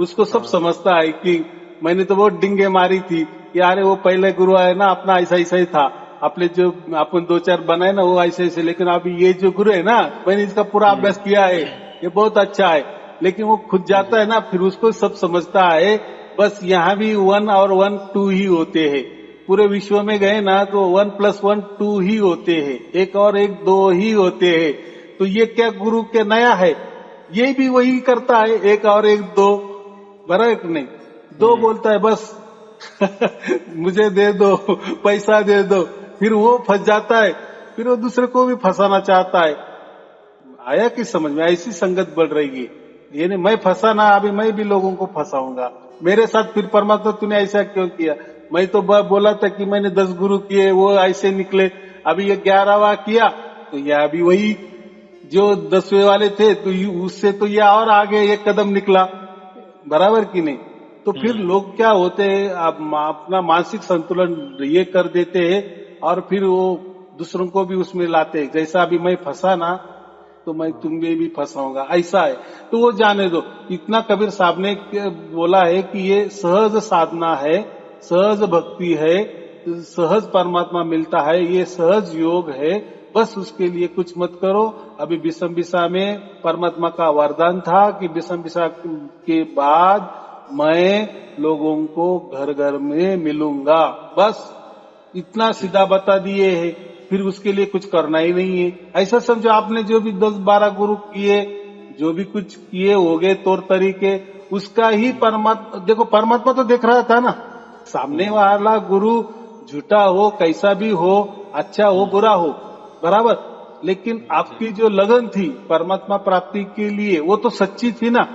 उसको सब हाँ। समझता है कि मैंने तो बहुत डिंगे मारी थी कि अरे वो पहले गुरु है ना अपना ऐसा ऐसा ही था, अपने जो अपन दो चार बनाए ना वो ऐसे ऐसे, लेकिन अभी ये जो गुरु है ना मैंने इसका पूरा अभ्यास किया है, ये बहुत अच्छा है। लेकिन वो खुद जाता जी। है ना फिर उसको सब समझता है। बस यहाँ भी 1 और 1 2 ही होते हैं। पूरे विश्व में गए ना तो 1+1 2 ही होते हैं, एक और एक 2 ही होते हैं। तो ये क्या गुरु के नया है, ये भी वही करता है, एक और एक 2, बराबर नहीं। 2 हम्म। बोलता है बस। मुझे दे दो, पैसा दे दो, फिर वो फंस जाता है, फिर वो दूसरे को भी फंसाना चाहता है। आया कि समझ में, ऐसी संगत बढ़ रही है। ये नहीं मैं फंसा ना, अभी मैं भी लोगों को फंसाऊंगा। मेरे साथ फिर परमात्मा तूने ऐसा क्यों किया। मैं तो बोला था कि मैंने 10 गुरु किए वो ऐसे निकले, अभी ये 11वां किया तो यह अभी वही जो 10वें वाले थे तो उससे तो यह और आगे एक कदम निकला, बराबर की नहीं। तो फिर हम्म। लोग क्या होते हैं, आप अपना मानसिक संतुलन ये कर देते हैं और फिर वो दूसरों को भी उसमें लाते हैं। जैसा अभी मैं फंसा ना तो मैं तुम में भी फंसाऊंगा, ऐसा है। तो वो जाने दो। इतना कबीर साहब ने बोला है कि ये सहज साधना है, सहज भक्ति है, सहज परमात्मा मिलता है, ये सहज योग है। बस उसके लिए कुछ मत करो। अभी विषम विषा में परमात्मा का वरदान था कि विषम विषा के बाद मैं लोगों को घर घर में मिलूंगा। बस इतना सीधा बता दिए है, फिर उसके लिए कुछ करना ही नहीं है। ऐसा समझो आपने जो भी 10-12 गुरु किए, जो भी कुछ किए हो गए तौर तरीके, उसका ही परमात्मा देखो, परमात्मा तो देख रहा था ना। सामने वाला गुरु झूठा हो, कैसा भी हो, अच्छा हो बुरा हो, बराबर, लेकिन जी। आपकी जो लगन थी परमात्मा प्राप्ति के लिए वो तो सच्ची थी ना।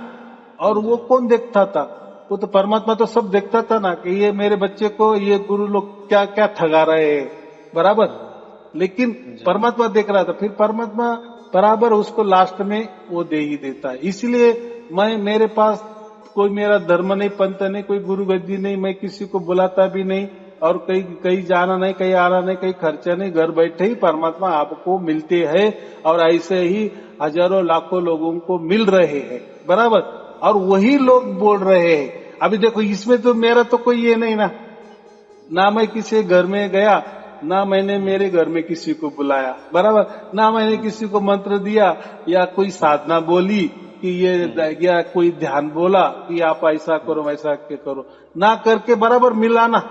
और वो जी। कौन देखता था, वो तो परमात्मा तो सब देखता था ना कि ये मेरे बच्चे को ये गुरु लोग क्या क्या ठगा रहे हैं, बराबर। लेकिन जी। परमात्मा देख रहा था, फिर परमात्मा बराबर उसको लास्ट में वो दे ही देता है। इसलिए मैं, मेरे पास कोई मेरा धर्म नहीं, पंथ नहीं, कोई गुरु गद्दी नहीं, मैं किसी को बुलाता भी नहीं और कहीं कहीं जाना नहीं, कहीं आना नहीं, कहीं खर्चा नहीं, घर बैठे ही परमात्मा आपको मिलते हैं। और ऐसे ही हजारों लाखों लोगों को मिल रहे हैं, बराबर। और वही लोग बोल रहे हैं। अभी देखो इसमें तो मेरा तो कोई ये नहीं ना, ना मैं किसी घर में गया, ना मैंने मेरे घर में किसी को बुलाया, बराबर, ना मैंने किसी को मंत्र दिया या कोई साधना बोली कि ये, या कोई ध्यान बोला कि आप ऐसा करो वैसा के करो, ना करके बराबर मिलाना।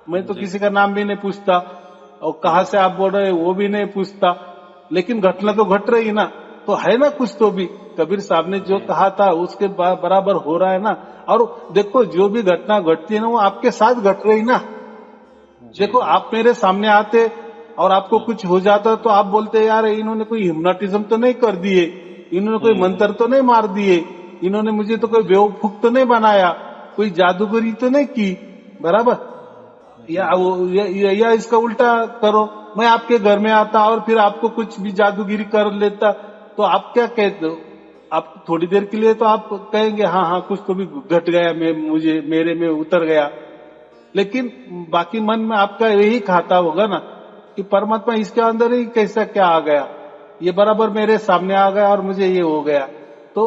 मैं तो जी। किसी का नाम भी नहीं पूछता और कहाँ से आप बोल रहे वो भी नहीं पूछता। लेकिन घटना तो घट रही ना, तो है ना कुछ तो भी। कबीर साहब ने जो जी। कहा था उसके बराबर हो रहा है ना। और देखो जो भी घटना घटती है ना वो आपके साथ घट रही ना। जी। देखो जी। आप मेरे सामने आते और आपको कुछ हो जाता तो आप बोलते यार इन्होंने कोई हिप्नोटिज्म तो नहीं कर दिए, इन्होंने कोई मंत्र तो नहीं मार दिए, इन्होंने मुझे तो कोई जी। बेवकूफ तो नहीं बनाया, कोई जादूगरी तो नहीं की, बराबर। या इसका उल्टा करो, मैं आपके घर में आता और फिर आपको कुछ भी जादूगिरी कर लेता, तो आप क्या कहते हो? आप थोड़ी देर के लिए तो आप कहेंगे हाँ हाँ कुछ तो भी घट गया, मुझे मेरे में उतर गया, लेकिन बाकी मन में आपका यही खाता होगा ना कि परमात्मा इसके अंदर ही कैसा क्या आ गया, ये बराबर मेरे सामने आ गया और मुझे ये हो गया। तो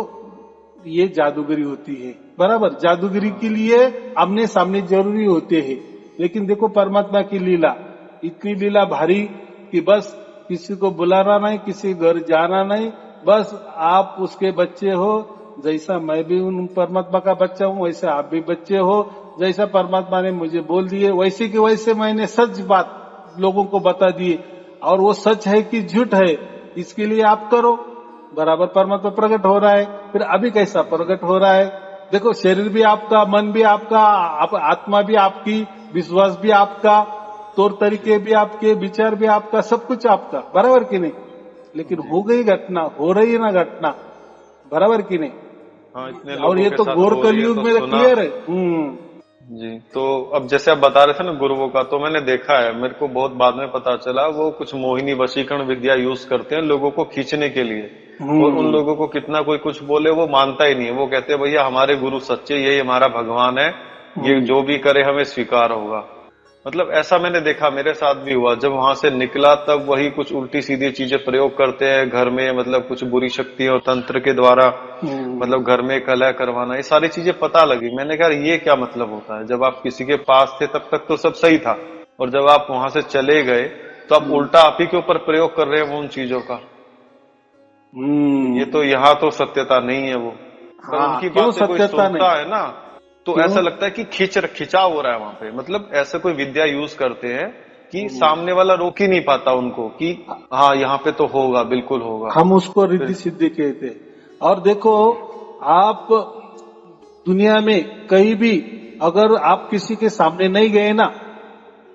ये जादूगरी होती है, बराबर। जादूगरी के लिए आमने सामने जरूरी होते हैं, लेकिन देखो परमात्मा की लीला, इतनी लीला भारी कि बस किसी को बुलाना नहीं, किसी घर जाना नहीं, बस आप उसके बच्चे हो, जैसा मैं भी उन परमात्मा का बच्चा हूँ वैसे आप भी बच्चे हो, जैसा परमात्मा ने मुझे बोल दिए वैसे कि वैसे मैंने सच बात लोगों को बता दिए, और वो सच है कि झूठ है इसके लिए आप करो, बराबर परमात्मा प्रकट हो रहा है। फिर अभी कैसा प्रकट हो रहा है, देखो शरीर भी आपका, मन भी आपका, आत्मा भी आपकी, विश्वास भी आपका, तौर तरीके भी आपके, विचार भी आपका, सब कुछ आपका, बराबर कि नहीं? लेकिन हो गई घटना, हो रही है ना घटना, बराबर कि नहीं? हाँ, इतने और लोगों ये के तो साथ घोर हो रही है कलयुग तो में सुना। क्लियर है। जी, तो अब जैसे आप बता रहे थे ना गुरुओं का, तो मैंने देखा है, मेरे को बहुत बाद में पता चला, वो कुछ मोहिनी वशीकरण विद्या यूज करते हैं लोगों को खींचने के लिए, और उन लोगों को कितना कोई कुछ बोले वो मानता ही नहीं है, वो कहते हैं भैया हमारे गुरु सच्चे, यही हमारा भगवान है, ये जो भी करे हमें स्वीकार होगा। मतलब ऐसा मैंने देखा, मेरे साथ भी हुआ, जब वहां से निकला तब वही कुछ उल्टी सीधी चीजें प्रयोग करते हैं घर में, मतलब कुछ बुरी शक्तियों और तंत्र के द्वारा, मतलब घर में कलह करवाना, ये सारी चीजें पता लगी। मैंने कहा ये क्या मतलब होता है, जब आप किसी के पास थे तब तक तो सब सही था, और जब आप वहां से चले गए तो आप उल्टा आप ही के ऊपर प्रयोग कर रहे हैं उन चीजों का। ये तो यहाँ तो सत्यता नहीं है वो, पर हाँ, उनकी क्यों बातें कोई सत्यता नहीं? सुनता है ना, तो क्यों? ऐसा लगता है कि खिंचाव हो रहा है वहां पे, मतलब ऐसे कोई विद्या यूज करते हैं कि सामने वाला रोक ही नहीं पाता उनको कि हाँ यहाँ पे तो होगा, बिल्कुल होगा। हम उसको फिर रिद्धि सिद्धि कहते हैं। और देखो, आप दुनिया में कहीं भी अगर आप किसी के सामने नहीं गए ना,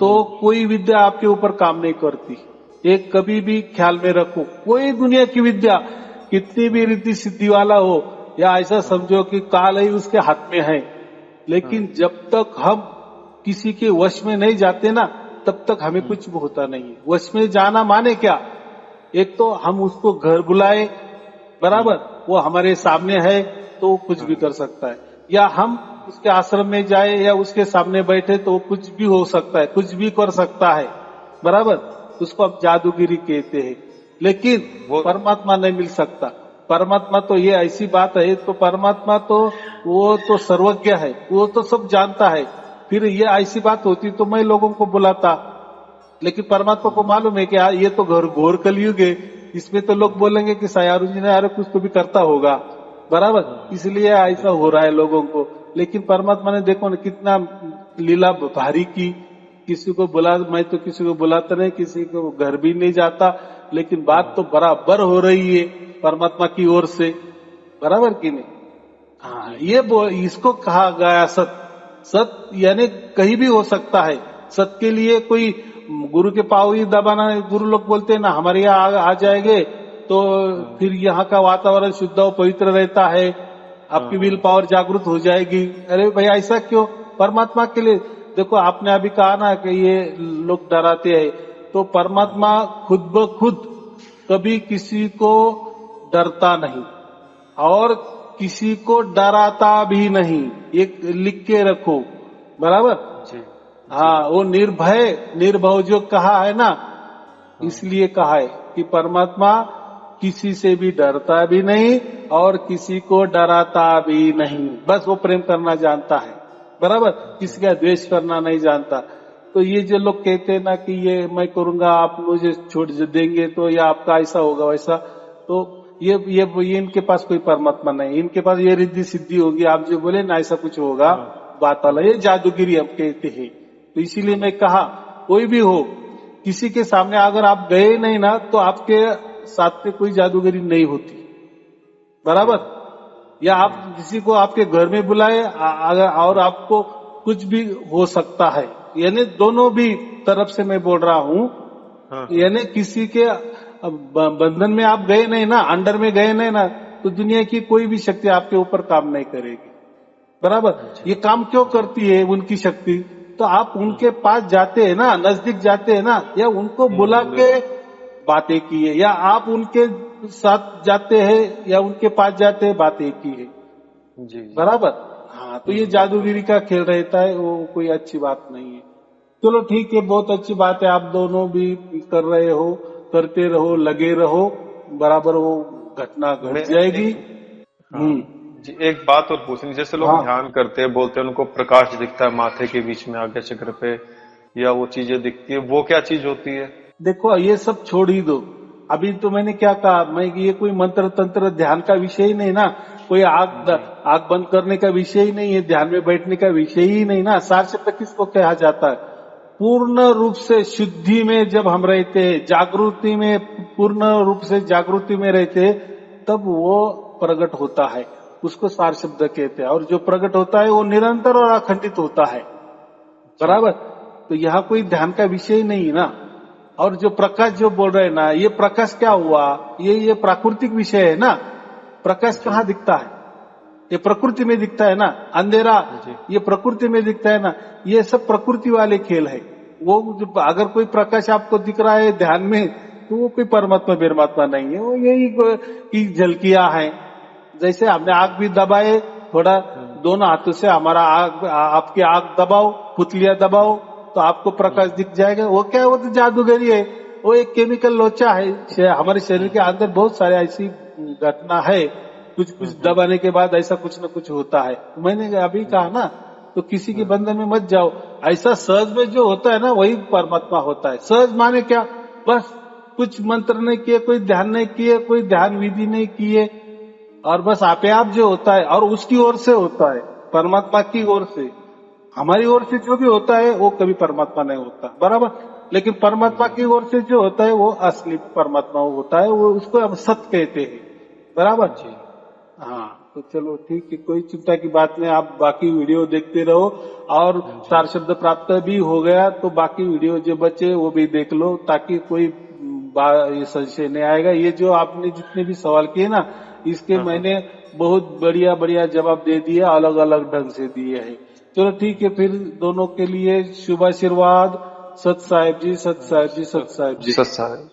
तो कोई विद्या आपके ऊपर काम नहीं करती। एक कभी भी ख्याल में रखो, कोई दुनिया की विद्या कितनी भी रिद्धि सिद्धि वाला हो, या ऐसा समझो कि काल ही उसके हाथ में है, लेकिन जब तक हम किसी के वश में नहीं जाते ना, तब तक हमें कुछ भी होता नहीं है। वश में जाना माने क्या? एक तो हम उसको घर बुलाए, बराबर, वो हमारे सामने है तो वो कुछ भी कर सकता है, या हम उसके आश्रम में जाए या उसके सामने बैठे तो वो कुछ भी हो सकता है, कुछ भी कर सकता है, बराबर। उसको हम जादूगिरी कहते हैं। लेकिन परमात्मा नहीं मिल सकता। परमात्मा तो ये ऐसी बात है, तो परमात्मा तो वो तो सर्वज्ञ है, वो तो सब जानता है। फिर ये ऐसी बात होती तो मैं लोगों को बुलाता, लेकिन परमात्मा को मालूम है कि ये तो घोर कलयुग है, इसमें तो लोग बोलेंगे कि सयारू जी ने यार कुछ तो भी करता होगा, बराबर, इसलिए ऐसा हो रहा है लोगों को। लेकिन परमात्मा ने देखो ना कितना लीला भारी की, किसी को बुला, मैं तो किसी को बुलाता नहीं, किसी को घर भी नहीं जाता, लेकिन बात तो बराबर हो रही है परमात्मा की ओर से, बराबर की नहीं? हाँ, ये इसको कहा गया सत। सत यानी कहीं भी हो सकता है। सत के लिए कोई गुरु के पाँव ही दबाना, गुरु लोग बोलते हैं ना हमारे यहाँ आ जाएंगे तो फिर यहाँ का वातावरण शुद्ध और पवित्र रहता है, आपकी विल पावर जागृत हो जाएगी। अरे भाई ऐसा क्यों? परमात्मा के लिए देखो, आपने अभी कहा ना कि ये लोग डराते हैं, तो परमात्मा खुद ब खुद कभी किसी को डरता नहीं और किसी को डराता भी नहीं, एक लिख के रखो, बराबर जी। हाँ, वो निर्भय जो कहा है ना, इसलिए कहा है कि परमात्मा किसी से भी डरता भी नहीं और किसी को डराता भी नहीं, बस वो प्रेम करना जानता है, बराबर, किसी का द्वेष करना नहीं जानता। तो ये जो लोग कहते हैं ना कि ये मैं करूंगा आप मुझे छोड़ देंगे तो या आपका ऐसा होगा वैसा, तो ये इनके पास कोई परमात्मा नहीं, इनके पास ये रिद्धि सिद्धि होगी, आप जो बोले ना ऐसा कुछ होगा, बात वाला ये जादूगिरी हम कहते हैं। तो इसीलिए मैं कहा कोई भी हो, किसी के सामने अगर आप गए नहीं ना तो आपके साथ में कोई जादूगरी नहीं होती, बराबर। या आप किसी को आपके घर में बुलाए और आपको कुछ भी हो सकता है, यानी दोनों भी तरफ से मैं बोल रहा हूँ। यानी किसी के बंधन में आप गए नहीं ना, अंडर में गए नहीं ना, तो दुनिया की कोई भी शक्ति आपके ऊपर काम नहीं करेगी, बराबर। ये काम क्यों करती है उनकी शक्ति? तो आप उनके पास जाते हैं ना, नजदीक जाते हैं ना, या उनको बुला के बातें की है, या आप उनके साथ जाते हैं या उनके पास जाते हैं बातें की है, जी जी। बराबर। हाँ, तो ये जादूगिरी का खेल रहता है, वो कोई अच्छी बात नहीं है। चलो ठीक है, बहुत अच्छी बात है, आप दोनों भी कर रहे हो, करते रहो, लगे रहो, बराबर वो घटना घट मैं जाएगी। हाँ जी, एक बात और पूछनी, जैसे लोग हाँ ध्यान करते हैं, बोलते हैं उनको प्रकाश दिखता है माथे के बीच में आगे चक्र पे, या वो चीजें दिखती है, वो क्या चीज होती है? देखो, ये सब छोड़ ही दो। अभी तो मैंने क्या कहा, मैं ये कोई मंत्र तंत्र ध्यान का विषय ही नहीं ना, कोई जी आग बंद करने का विषय ही नहीं है, ध्यान में बैठने का विषय ही नहीं ना। सार शब्द किसको कहा जाता है? पूर्ण रूप से शुद्धि में जब हम रहते हैं, जागृति में, पूर्ण रूप से जागृति में रहते हैं, तब वो प्रकट होता है, उसको सार शब्द कहते हैं। और जो प्रकट होता है वो निरंतर और अखंडित होता है, जी बराबर। तो यहाँ कोई ध्यान का विषय नहीं ना। और जो प्रकाश जो बोल रहे हैं ना, ये प्रकाश क्या हुआ? ये प्राकृतिक विषय है ना। प्रकाश जी कहाँ दिखता है? ये प्रकृति में दिखता है ना। अंधेरा जी ये प्रकृति में दिखता है ना। ये सब प्रकृति वाले खेल है। वो अगर कोई प्रकाश आपको दिख रहा है ध्यान में, तो वो कोई परमात्मा परमात्मा नहीं है, वो यही की झलकियां हैं। जैसे हमने आग भी दबाए थोड़ा, दोनों हाथों से हमारा आग, आपकी आग दबाओ, पुतलियां दबाओ, तो आपको प्रकाश दिख जाएगा। वो क्या है? वो तो जादूगरी है, वो एक केमिकल लोचा है। हमारे शरीर के अंदर बहुत सारे ऐसी घटना है, कुछ कुछ दबाने के बाद ऐसा कुछ न कुछ होता है। मैंने अभी कहा ना, तो किसी के बंधन में मत जाओ। ऐसा सहज में जो होता है ना, वही परमात्मा होता है। सहज माने क्या? बस कुछ मंत्र नहीं किए, कोई ध्यान नहीं किए, कोई ध्यान विधि नहीं किए, और बस आपे आप जो होता है, और उसकी ओर से होता है, परमात्मा की ओर से। हमारी ओर से जो भी होता है वो कभी परमात्मा नहीं होता, बराबर। लेकिन परमात्मा की ओर से जो होता है वो असली परमात्मा होता है, वो उसको हम सत्य कहते हैं, बराबर। जी हाँ, तो चलो ठीक है, कोई चिंता की बात नहीं। आप बाकी वीडियो देखते रहो, और जी सार शब्द प्राप्त भी हो गया तो बाकी वीडियो जो बचे वो भी देख लो, ताकि कोई ये संशय नहीं आएगा। ये जो आपने जितने भी सवाल किए ना, इसके हाँ हाँ मैंने बहुत बढ़िया बढ़िया जवाब दे दिया, अलग अलग ढंग से दिए हैं। चलो ठीक है, फिर दोनों के लिए शुभ आशीर्वाद। सत साहेब जी, सत साहेब जी, सत साहेब जी। सत्सा है।